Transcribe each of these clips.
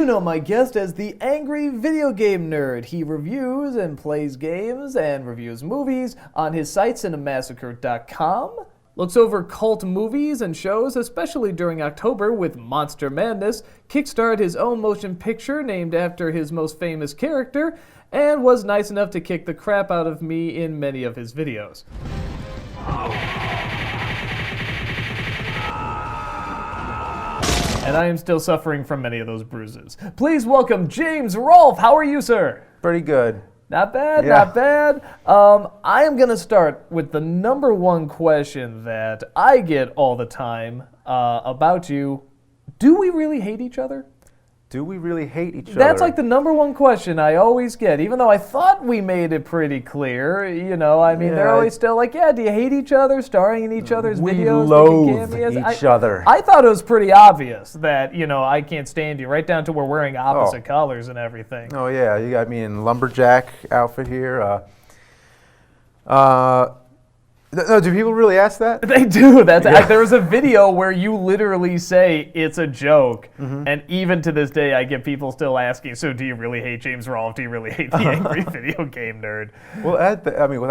You know my guest as the Angry Video Game Nerd. He reviews and plays games and reviews movies on his site cinemassacre.com. Looks over cult movies and shows, especially during October with Monster Madness, kickstarted his own motion picture named after his most famous character, and was nice enough to kick the crap out of me in many of his videos. And I am still suffering from many of those bruises. Please welcome James Rolfe. How are you, sir? Pretty good. Not bad, Yeah. not bad. I am going to start with the number one question that I get all the time about you. Do we really hate each other? Do we really hate each other? That's like the number one question I always get, even though I thought we made it pretty clear. You know, I mean, they're always still like, yeah, do you hate each other, starring in each other's we videos? loathe each other. I thought it was pretty obvious that, you know, I can't stand you, right down to we're wearing opposite colors and everything. Oh, yeah, you got me in lumberjack outfit here. No, do people really ask that? They do. There was a video where you literally say it's a joke, and even to this day, I get people still asking, so do you really hate James Rolfe? Do you really hate the Angry Video Game Nerd? Well,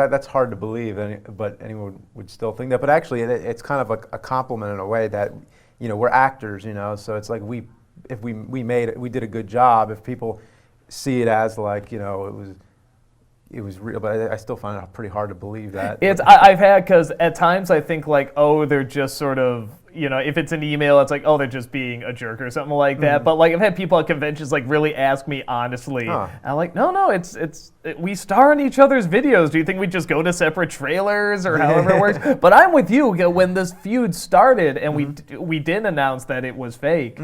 that's hard to believe, but anyone would still think that. But actually, it's kind of a compliment in a way that, you know, we're actors, you know, so it's like we did a good job. If people see it as like, you know, it was real, but I still find it pretty hard to believe that. I've had, because at times I think like, oh, they're just sort of, you know, if it's an email, it's like, oh, they're just being a jerk or something like that. But like I've had people at conventions like really ask me honestly. And I'm like, no, we star in each other's videos. Do you think we just go to separate trailers or however it works? But I'm with you. When this feud started and we did announce that it was fake,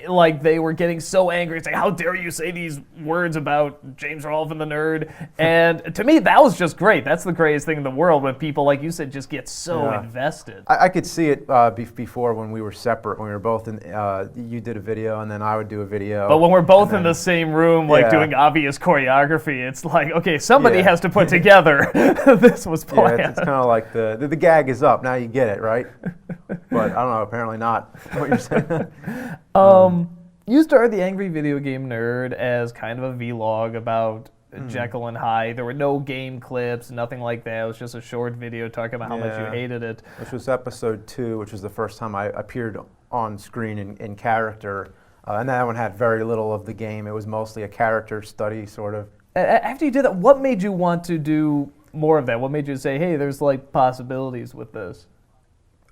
like they were getting so angry. It's like, how dare you say these words about James Rolfe and the Nerd? And to me, that was just great. That's the greatest thing in the world when people, like you said, just get so invested. I could see it before when we were separate, when we were both in, you did a video and then I would do a video. But when we're both in the same room, like doing obvious choreography, it's like, okay, somebody has to put together this was planned. Yeah, it's kind of like the gag is up, now you get it, right? But I don't know, apparently not what you're saying. You started the Angry Video Game Nerd as kind of a vlog about Jekyll and Hyde. There were no game clips, nothing like that. It was just a short video talking about how much you hated it. Which was episode 2, which was the first time I appeared on screen in character. And that one had very little of the game. It was mostly a character study, sort of. After you did that, what made you want to do more of that? What made you say, hey, there's like possibilities with this?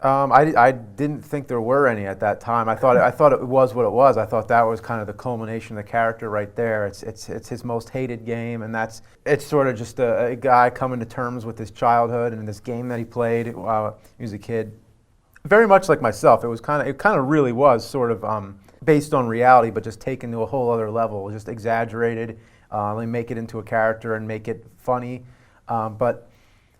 I didn't think there were any at that time. I thought it was what it was. I thought that was kind of the culmination of the character right there. It's his most hated game, and it's sort of just a guy coming to terms with his childhood and this game that he played while he was a kid. Very much like myself. It kind of really was sort of based on reality, but just taken to a whole other level, just exaggerated. Make it into a character and make it funny, but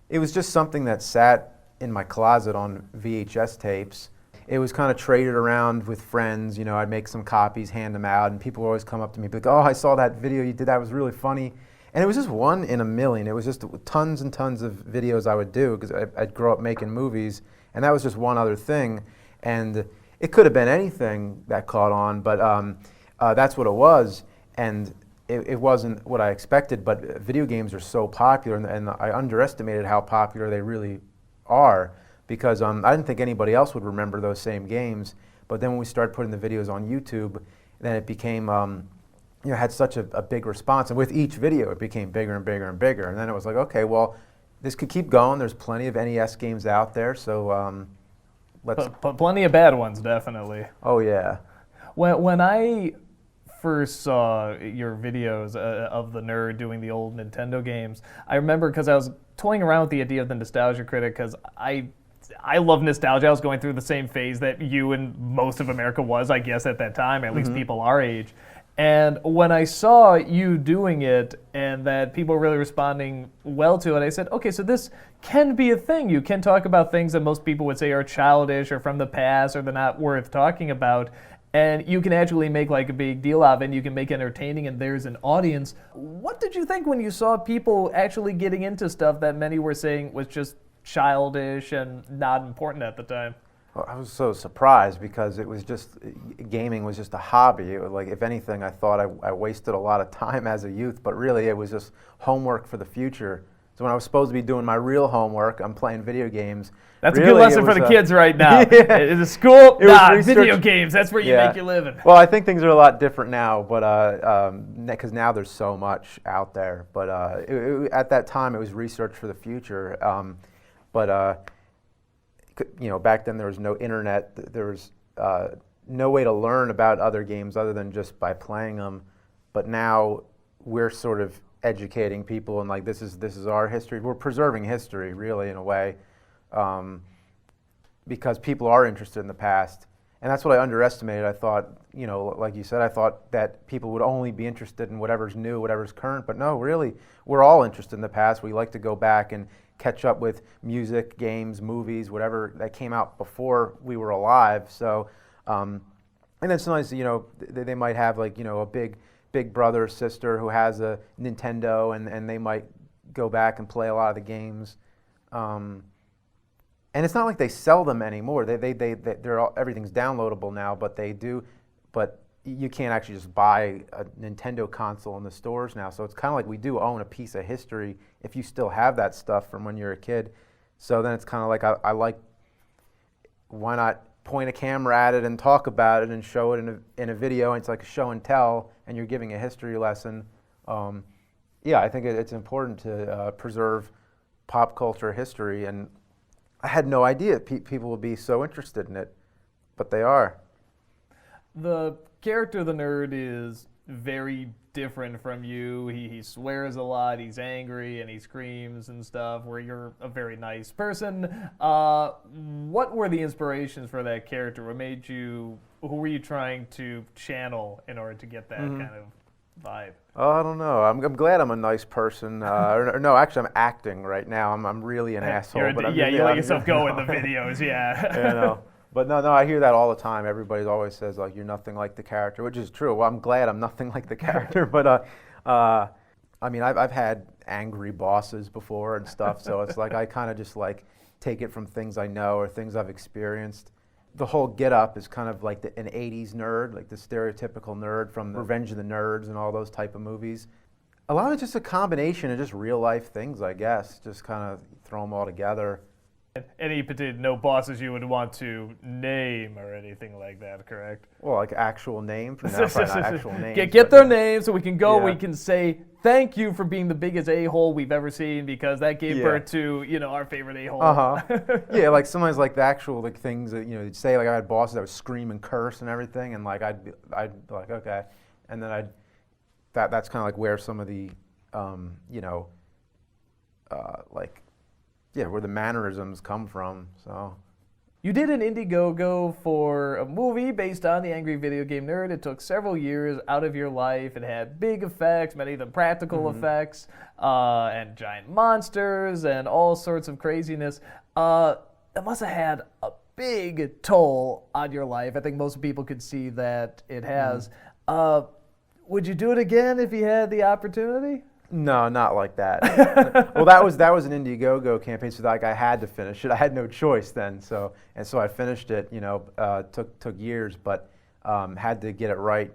it was just something that sat in my closet on VHS tapes. It was kind of traded around with friends. You know, I'd make some copies, hand them out, and people would always come up to me and be like, oh, I saw that video you did, that was really funny. And it was just one in a million. It was just tons and tons of videos I would do because I'd grow up making movies, and that was just one other thing. And it could have been anything that caught on, but that's what it was. And it wasn't what I expected, but video games are so popular, and I underestimated how popular they really are, because I didn't think anybody else would remember those same games. But then when we started putting the videos on YouTube, then it became, had such a big response. And with each video, it became bigger and bigger and bigger. And then it was like, okay, well, this could keep going. There's plenty of NES games out there, so let's... But plenty of bad ones, definitely. Oh, yeah. When I first saw your videos of the Nerd doing the old Nintendo games, I remember because I was toying around with the idea of the Nostalgia Critic, because I love nostalgia. I was going through the same phase that you and most of America was, I guess, at that time, at least people our age. And when I saw you doing it and that people were really responding well to it, I said, okay, so this can be a thing. You can talk about things that most people would say are childish or from the past or they're not worth talking about. And you can actually make like a big deal out of it, and you can make it entertaining, and there's an audience. What did you think when you saw people actually getting into stuff that many were saying was just childish and not important at the time? Well, I was so surprised because it was just gaming was just a hobby. It was like, if anything, I thought I wasted a lot of time as a youth, but really it was just homework for the future. So when I was supposed to be doing my real homework, I'm playing video games. That's Really, a good lesson for the kids right now. Yeah. In the school, It was research. video games, that's where you Yeah. make your living. Well, I think things are a lot different now, but because now there's so much out there. But at that time, it was research for the future. But back then there was no internet. There was no way to learn about other games other than just by playing them. But now we're sort of educating people, and like this is our history. We're preserving history, really, in a way. Because people are interested in the past. And that's what I underestimated. I thought, like you said, I thought that people would only be interested in whatever's new, whatever's current. But no, really, we're all interested in the past. We like to go back and catch up with music, games, movies, whatever that came out before we were alive. So, and then sometimes, they might have like, a big brother or sister who has a Nintendo, and they might go back and play a lot of the games. And it's not like they sell them anymore. Everything's downloadable now, but you can't actually just buy a Nintendo console in the stores now. So it's kind of like we do own a piece of history if you still have that stuff from when you're a kid. So then it's kind of like I like, why not point a camera at it and talk about it and show it in a video? And it's like a show and tell, and you're giving a history lesson. I think it's important to preserve pop culture history, and I had no idea people would be so interested in it, but they are. The character of the nerd is very different from you. He swears a lot, he's angry, and he screams and stuff, where you're a very nice person. What were the inspirations for that character? Who were you trying to channel in order to get that kind of vibe? Oh, I don't know. I'm glad I'm a nice person. No, actually, I'm acting right now. I'm really an asshole. You let yourself go in the videos, yeah. But no, I hear that all the time. Everybody always says, like, you're nothing like the character, which is true. Well, I'm glad I'm nothing like the character. But, I've had angry bosses before and stuff, so it's like I kind of just, like, take it from things I know or things I've experienced. The whole get-up is kind of like an 80s nerd, like the stereotypical nerd from Revenge of the Nerds and all those type of movies. A lot of it's just a combination of just real-life things, I guess, just kind of throw them all together. Any particular no bosses you would want to name or anything like that, correct? Well, like actual name? No, probably not actual names. Get their names so we can go, we can say thank you for being the biggest a-hole we've ever seen, because that gave birth to, our favorite a-hole. Yeah, like sometimes like the actual like things that, you'd say, like I had bosses that would scream and curse and everything, and like I'd be like, okay. And then that's kind of like where some of the, where the mannerisms come from, so. You did an Indiegogo for a movie based on the Angry Video Game Nerd. It took several years out of your life. It had big effects, many of them practical effects, and giant monsters and all sorts of craziness. It must have had a big toll on your life. I think most people could see that it has. Would you do it again if you had the opportunity? No, not like that. Well, that was an Indiegogo campaign, so like I had to finish it. I had no choice then, so I finished it. Took years, but had to get it right.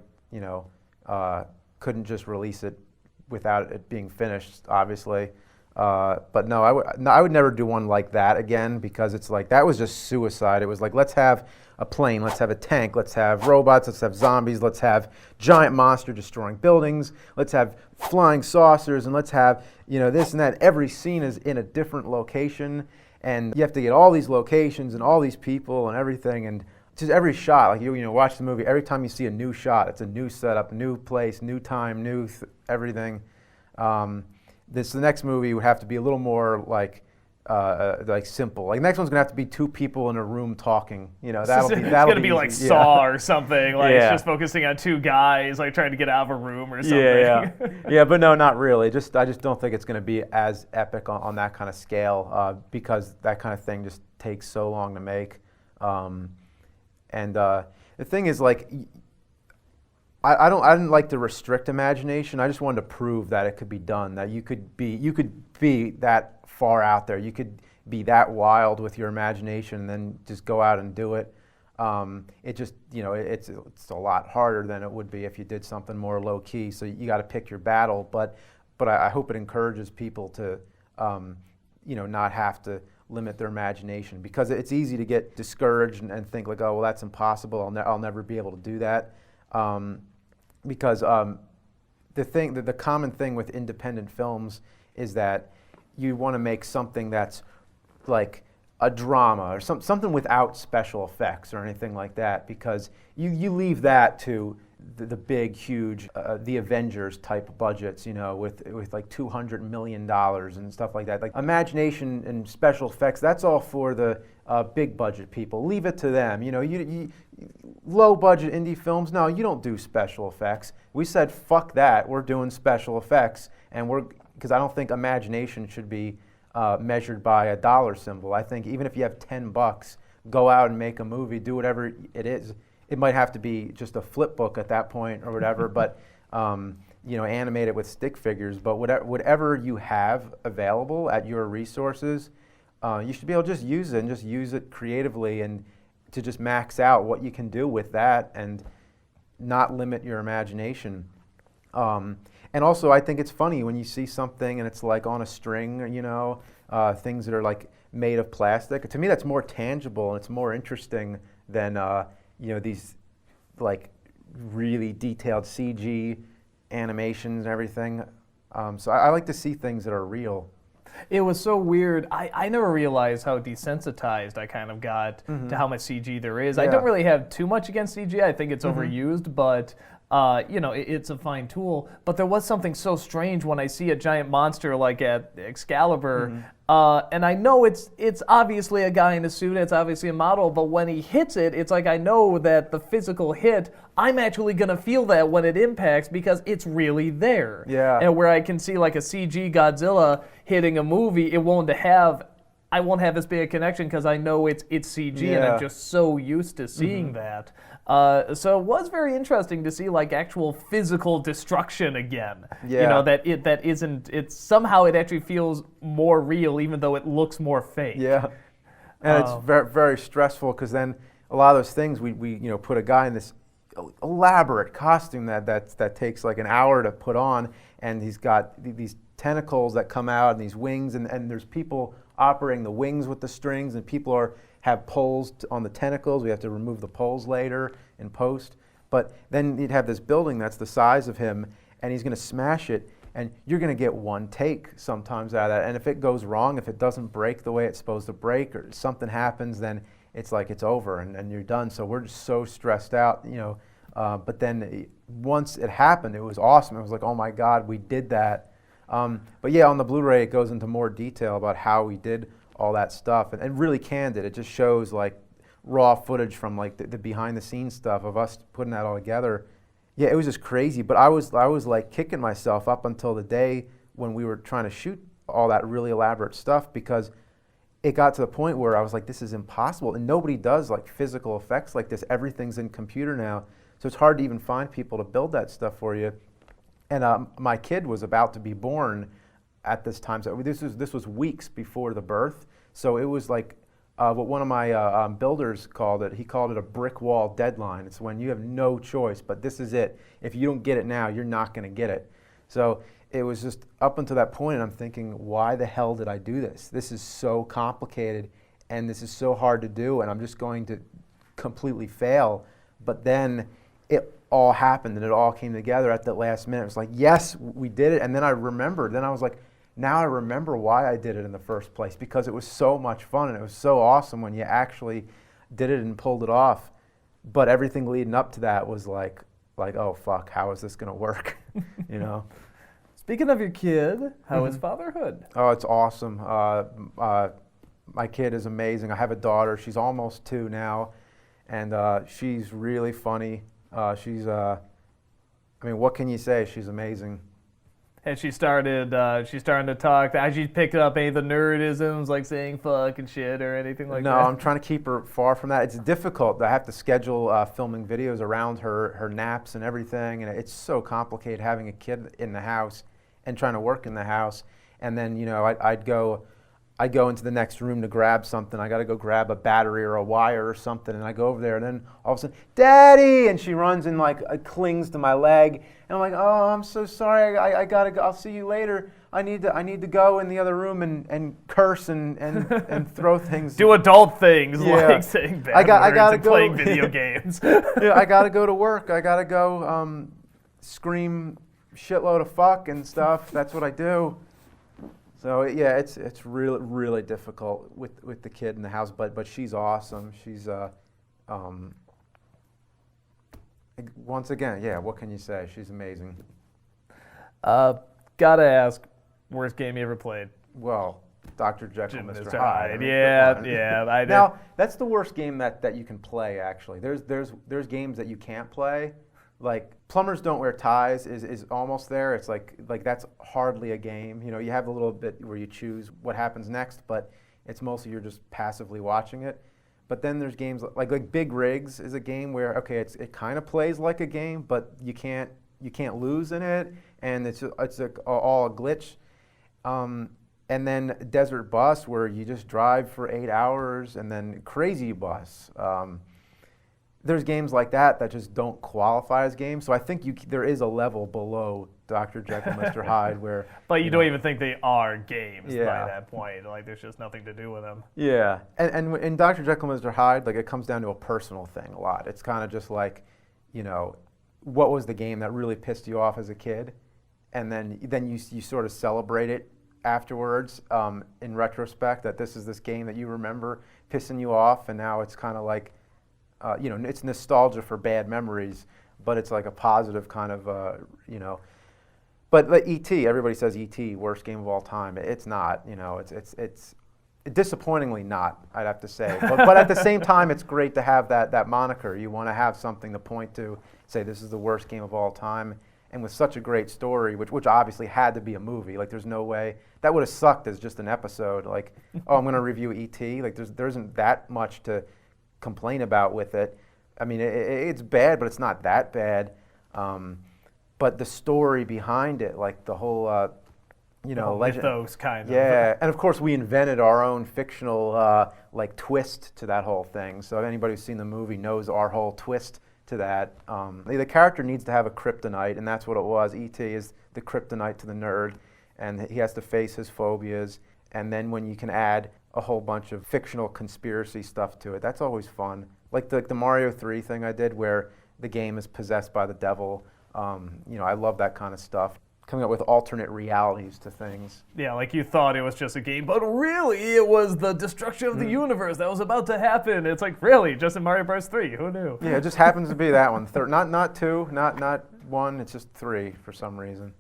Couldn't just release it without it being finished, obviously. But no, I would never do one like that again, because it's like that was just suicide. It was like, let's have a plane, let's have a tank, let's have robots, let's have zombies, let's have giant monster destroying buildings, let's have flying saucers, and let's have this and that. Every scene is in a different location, and you have to get all these locations and all these people and everything, and just every shot, like you watch the movie, every time you see a new shot, it's a new setup, new place, new time, new everything. The next movie would have to be a little more like simple. Like, next one's gonna have to be two people in a room talking. That'll be. It's gonna be easy. like Saw or something. Like it's just focusing on two guys like trying to get out of a room or something. Yeah, but no, not really. I just don't think it's gonna be as epic on that kind of scale, because that kind of thing just takes so long to make. The thing is, like, I didn't like to restrict imagination. I just wanted to prove that it could be done. That you could be that far out there. You could be that wild with your imagination and then just go out and do it. It just, it's a lot harder than it would be if you did something more low key. So you got to pick your battle. But I hope it encourages people to, not have to limit their imagination, because it's easy to get discouraged and think like, oh, well, that's impossible. I'll never be able to do that. Because the common thing with independent films is that you want to make something that's like a drama or something without special effects or anything like that, because you leave that to the big, huge, the Avengers type budgets, with like $200 million and stuff like that. Like imagination and special effects, that's all for the big budget people. Leave it to them. You low budget indie films, no, you don't do special effects. We said fuck that. We're doing special effects, and because I don't think imagination should be measured by a dollar symbol. I think even if you have $10, go out and make a movie, do whatever it is. It might have to be just a flip book at that point or whatever, but animate it with stick figures. But whatever you have available at your resources, you should be able to just use it and just use it creatively, and to just max out what you can do with that and not limit your imagination. And also, I think it's funny when you see something and it's like on a string, things that are like made of plastic. To me, that's more tangible and it's more interesting than these like really detailed CG animations and everything. So I like to see things that are real. It was so weird. I never realized how desensitized I kind of got to how much CG there is. Yeah. I don't really have too much against CG. I think it's overused, but it's a fine tool. But there was something so strange when I see a giant monster like at Excalibur, and I know it's obviously a guy in a suit, it's obviously a model, but when he hits it, it's like I know that the physical hit, I'm actually going to feel that when it impacts because it's really there. Yeah. And where I can see like a CG Godzilla hitting a movie, I won't have as big a connection because I know it's CG, and I'm just so used to seeing that. So it was very interesting to see like actual physical destruction again. Yeah. It's somehow it actually feels more real even though it looks more fake. Yeah. And it's very, very stressful, because then a lot of those things we put a guy in this elaborate costume that takes like an hour to put on, and he's got these tentacles that come out and these wings, and there's people operating the wings with the strings, and people have poles on the tentacles. We have to remove the poles later in post. But then you'd have this building that's the size of him, and he's going to smash it, and you're going to get one take sometimes out of that. And if it goes wrong, if it doesn't break the way it's supposed to break, or something happens, then it's like it's over and you're done. So we're just so stressed out, but then once it happened, it was awesome. It was like, oh my God, we did that. But yeah, on the Blu-ray, it goes into more detail about how we did all that stuff, and really candid. It just shows like raw footage from like the behind the scenes stuff of us putting that all together. Yeah, it was just crazy. But I was like kicking myself up until the day when we were trying to shoot all that really elaborate stuff, because it got to the point where I was like, this is impossible. And nobody does like physical effects like this. Everything's in computer now. So it's hard to even find people to build that stuff for you. And my kid was about to be born at this time. So this was weeks before the birth. So it was like what one of my builders called it. He called it a brick wall deadline. It's when you have no choice, but this is it. If you don't get it now, you're not going to get it. So it was just up until that point, and I'm thinking, why the hell did I do this? This is so complicated, and this is so hard to do, and I'm just going to completely fail. But then it all happened, and it all came together at the last minute. It was like, yes, we did it. And then I remembered. Then I was like, now I remember why I did it in the first place, because it was so much fun, and it was so awesome when you actually did it and pulled it off. But everything leading up to that was like, oh fuck, how is this going to work? Speaking of your kid, how is fatherhood? Oh, it's awesome. My kid is amazing. I have a daughter. She's almost 2 now, and she's really funny. What can you say? She's amazing. And she's starting to talk. Has she picked up any of the nerdisms, like saying fuck and shit or anything like that? No, I'm trying to keep her far from that. It's difficult. I have to schedule filming videos around her naps and everything, and it's so complicated having a kid in the house and trying to work in the house. And then, I'd go I go into the next room to grab something. I got to go grab a battery or a wire or something, and I go over there, and then all of a sudden, Daddy! And she runs and like clings to my leg, and I'm like, oh, I'm so sorry. I gotta go. I'll see you later. I need to go in the other room and curse and throw things. Do adult things Yeah. like saying bad I words gotta and go. playing video games. Yeah, I gotta go to work. I gotta go scream shitload of fuck and stuff. That's what I do. So yeah, it's really difficult with the kid in the house, but she's awesome. She's once again, yeah. What can you say? She's amazing. Gotta ask, worst game you ever played? Well, Dr. Jekyll, Mr. Mr. Hyde. Hyde. Yeah. I did. Now that's the worst game that you can play. Actually, there's games that you can't play. Like Plumbers Don't Wear Ties is almost there. It's like that's hardly a game. You know, you have a little bit where you choose what happens next, but it's mostly you're just passively watching it. But then there's games like Big Rigs is a game where okay, it kind of plays like a game, but you can't lose in it, and it's all a glitch. And then Desert Bus where you just drive for 8 hours, and then Crazy Bus. There's games like that just don't qualify as games. So I think there is a level below Dr. Jekyll, Mr. Hyde where. But you don't even think they are games by Yeah. that point. Like there's just nothing to do with them. Yeah, and in Dr. Jekyll, Mr. Hyde, like it comes down to a personal thing a lot. It's kind of just like, you know, what was the game that really pissed you off as a kid, and then you sort of celebrate it afterwards in retrospect that this is this game that you remember pissing you off, and now it's kind of like. You know, it's nostalgia for bad memories, but it's like a positive kind of, you know. But like E.T., everybody says E.T., worst game of all time. It's not, you know, it's disappointingly not, I'd have to say. But at the same time, it's great to have that moniker. You want to have something to point to, say this is the worst game of all time. And with such a great story, which obviously had to be a movie, like there's no way, that would have sucked as just an episode. Like, oh, I'm going to review E.T., like there isn't that much to complain about with it. I mean, it's bad, but it's not that bad. But the story behind it, like the whole, you know, legend, mythos kind of. yeah, and of course we invented our own fictional like twist to that whole thing. So anybody who's seen the movie knows our whole twist to that. The character needs to have a kryptonite, and that's what it was. E.T. is the kryptonite to the nerd, and he has to face his phobias. And then when you can add a whole bunch of fictional conspiracy stuff to it, that's always fun. Like the Mario 3 thing I did where the game is possessed by the devil. You know, I love that kind of stuff. Coming up with alternate realities to things. Yeah, like you thought it was just a game, but really it was the destruction of the universe that was about to happen. It's like, really, just in Mario Bros. 3, who knew? Yeah, it just happens to be that one. Not 2, not 1, it's just 3 for some reason.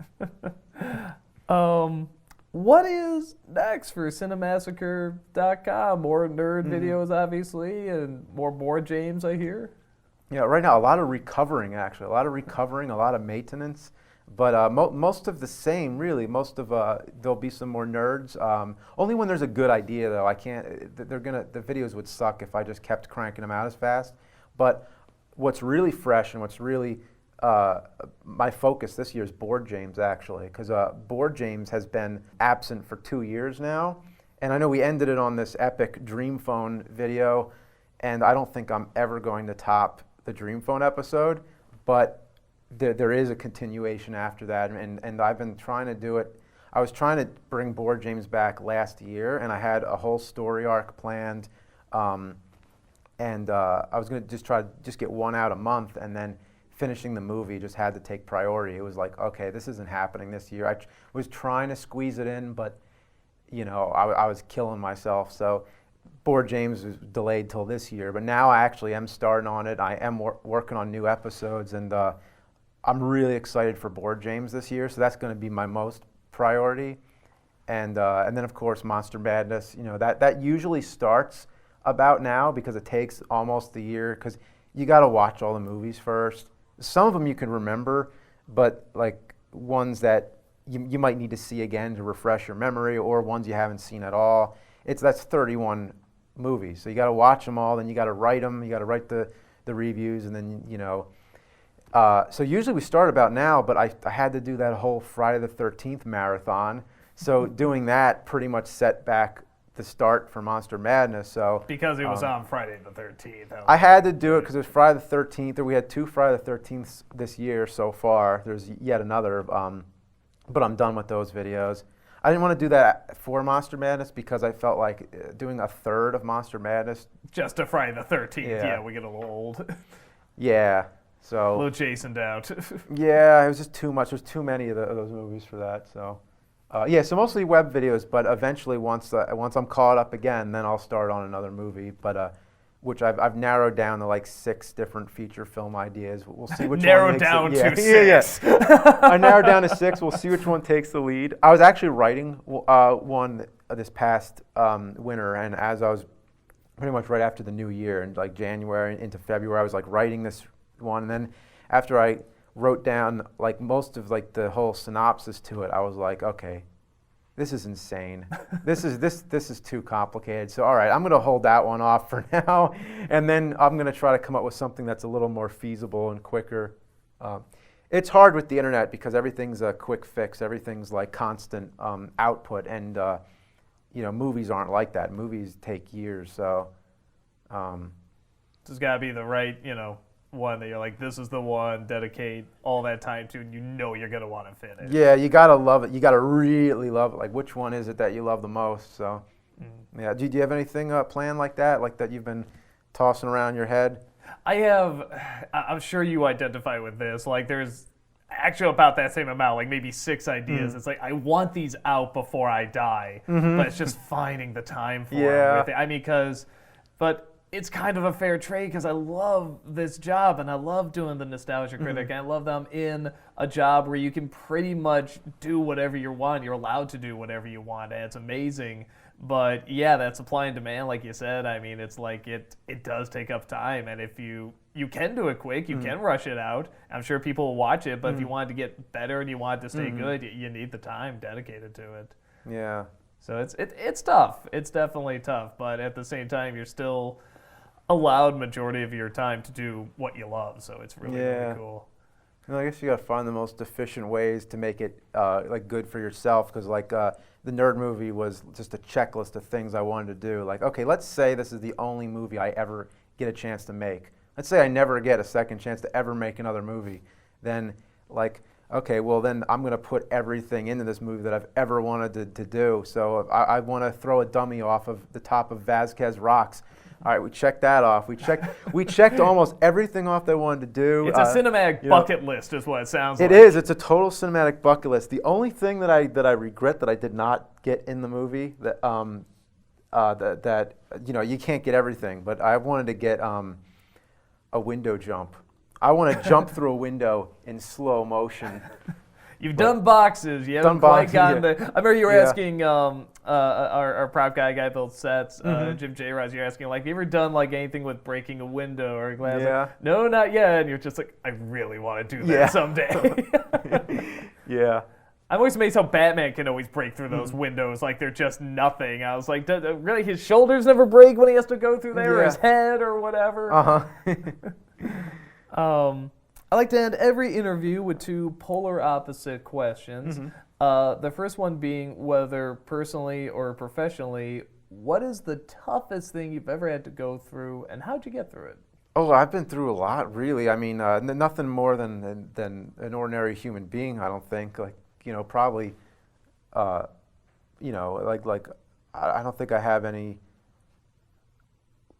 What is next for Cinemassacre.com? More nerd videos, obviously, and more board games, I hear. Yeah, right now, a lot of recovering, actually. A lot of maintenance. But most of the same, really. Most of, there'll be some more nerds. Only when there's a good idea, though. I can't, the videos would suck if I just kept cranking them out as fast. But what's really fresh and what's really my focus this year is board games, actually, because board games has been absent for 2 years now, and I know we ended it on this epic Dream Phone video, and I don't think I'm ever going to top the Dream Phone episode, but there is a continuation after that, and I've been trying to do it. I was trying to bring board games back last year, and I had a whole story arc planned, and I was going to try to get one out a month, and then finishing the movie just had to take priority. It was like, okay, this isn't happening this year. I was trying to squeeze it in, but you know, I was killing myself. So Board Games was delayed till this year, but now I actually am starting on it. I am working on new episodes, and I'm really excited for Board Games this year. So that's going to be my most priority, and then of course Monster Madness. You know, that usually starts about now because it takes almost the year because you got to watch all the movies first. Some of them you can remember, but like ones that you might need to see again to refresh your memory, or ones you haven't seen at all. That's 31 movies, so you got to watch them all. Then you got to write them. You got to write the reviews, and then you know. So usually we start about now, but I had to do that whole Friday the 13th marathon. So doing that pretty much set back the start for Monster Madness. So Because it was on Friday the 13th. I had to do it because it was Friday the 13th, or we had 2 Friday the 13th this year so far. There's yet another, but I'm done with those videos. I didn't want to do that for Monster Madness because I felt like doing a third of Monster Madness. Just a Friday the 13th. Yeah. Yeah, we get a little old. Yeah. A So little Jasoned out. yeah, it was just too much. There's too many of those movies for that. So yeah, so mostly web videos. But eventually, once I'm caught up again, then I'll start on another movie. But which I've narrowed down to like 6 different feature film ideas. We'll see which one Narrowed makes down it. Yeah, to yeah, 6. yeah. I narrowed down to 6. We'll see which one takes the lead. I was actually writing one this past winter, and as I was pretty much right after the new year, in like January into February, I was like writing this one, and then after I wrote down like most of like the whole synopsis to it, I was like, okay, this is insane. This is too complicated. So all right, I'm gonna hold that one off for now, and then I'm gonna try to come up with something that's a little more feasible and quicker. It's hard with the internet because everything's a quick fix. Everything's like constant output, and movies aren't like that. Movies take years. So There's got to be the right, one that you're like, this is the one, dedicate all that time to, and you're going to want to finish. yeah, you gotta love it. You gotta really love it. Like, which one is it that you love the most? So, yeah. Do you have anything planned like that you've been tossing around your head? I'm sure you identify with this. Like, there's actually about that same amount, like maybe 6 ideas. It's like, I want these out before I die, but it's just finding the time for Yeah. it. I mean, but it's kind of a fair trade because I love this job and I love doing the Nostalgia Critic. And I love that I'm in a job where you can pretty much do whatever you want. You're allowed to do whatever you want, and it's amazing. But yeah, that supply and demand, like you said, I mean, it's like it does take up time. And if you can do it quick, you can rush it out. I'm sure people will watch it, but if you want to get better and you want it to stay good, you need the time dedicated to it. Yeah. So it's tough. It's definitely tough. But at the same time, you're still allowed majority of your time to do what you love. So it's really, really cool. Well, I guess you got to find the most efficient ways to make it like good for yourself, because like the Nerd movie was just a checklist of things I wanted to do. Like, okay, let's say this is the only movie I ever get a chance to make. Let's say I never get a second chance to ever make another movie. Then, like, okay, well then I'm going to put everything into this movie that I've ever wanted to do. So I want to throw a dummy off of the top of Vasquez Rocks. All right, we checked that off. We checked almost everything off that I wanted to do. It's a cinematic bucket list, is what it sounds like. It is. It's a total cinematic bucket list. The only thing that I regret that I did not get in the movie that you can't get everything, but I wanted to get a window jump. I want to jump through a window in slow motion. You've done boxes. You haven't quite gotten the. I remember you were asking our prop guy builds sets, Jim J. Rise. You're asking, like, have you ever done like anything with breaking a window or a glass? Yeah. Like, no, not yet. And you're just like, I really want to do that someday. Yeah. I'm always amazed how Batman can always break through those windows like they're just nothing. I was like, really, his shoulders never break when he has to go through there, or his head, or whatever. I like to end every interview with 2 polar opposite questions. The first one being, whether personally or professionally, what is the toughest thing you've ever had to go through, and how'd you get through it? Oh, I've been through a lot, really. I mean, nothing more than an ordinary human being, I don't think. Like, probably, I don't think I have any.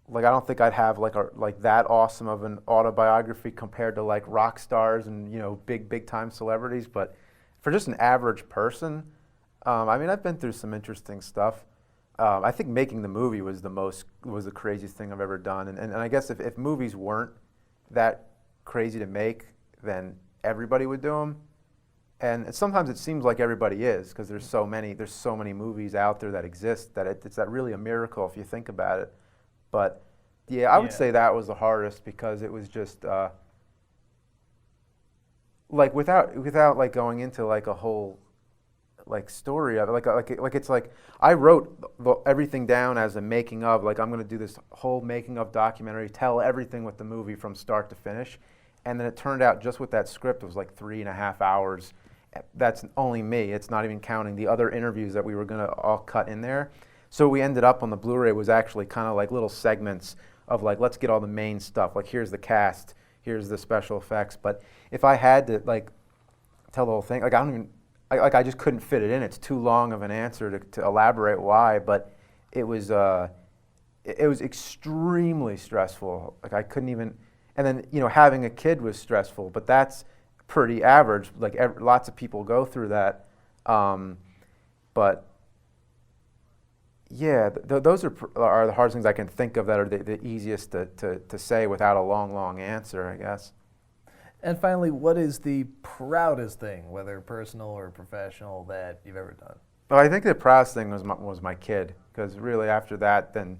Like, I don't think I'd have like that awesome of an autobiography compared to like rock stars and big time celebrities. But for just an average person, I mean, I've been through some interesting stuff. I think making the movie was the craziest thing I've ever done. And I guess if movies weren't that crazy to make, then everybody would do them. And sometimes it seems like everybody is, because there's so many movies out there that exist that it's that really a miracle if you think about it. But yeah, I would say that was the hardest, because it was just like without like going into like a whole like story of it, like it's like I wrote everything down as a making of, like I'm going to do this whole making of documentary, tell everything with the movie from start to finish, and then it turned out just with that script it was like 3.5 hours. That's only me. It's not even counting the other interviews that we were going to all cut in there. So we ended up on the Blu-ray was actually kind of like little segments of like, let's get all the main stuff. Like, here's the cast, here's the special effects. But if I had to like tell the whole thing, like I just couldn't fit it in. It's too long of an answer to elaborate why. But it was extremely stressful. Like I couldn't even. And then having a kid was stressful. But that's pretty average. Like lots of people go through that. But yeah, those are the hardest things I can think of that are the easiest to say without a long answer, I guess. And finally, what is the proudest thing, whether personal or professional, that you've ever done? Well, I think the proudest thing was my kid, because really after that, then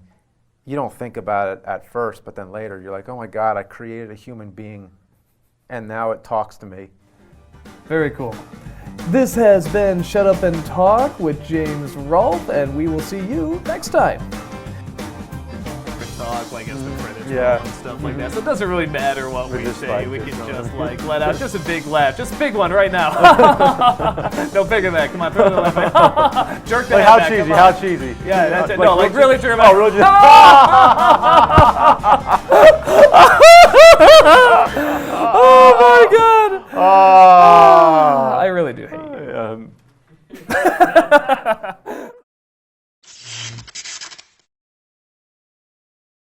you don't think about it at first, but then later you're like, oh my God, I created a human being, and now it talks to me. Very cool. This has been Shut Up and Talk with James Rolfe, and we will see you next time. Talk like as the credits roll and stuff like that. So it doesn't really matter what we say. We can just like let out just a big laugh, just a big one right now. No bigger than that. Come on, throw the laugh. Jerk that how back. cheesy? How cheesy? Yeah, that's it. No, like really jerk it back. Oh, really?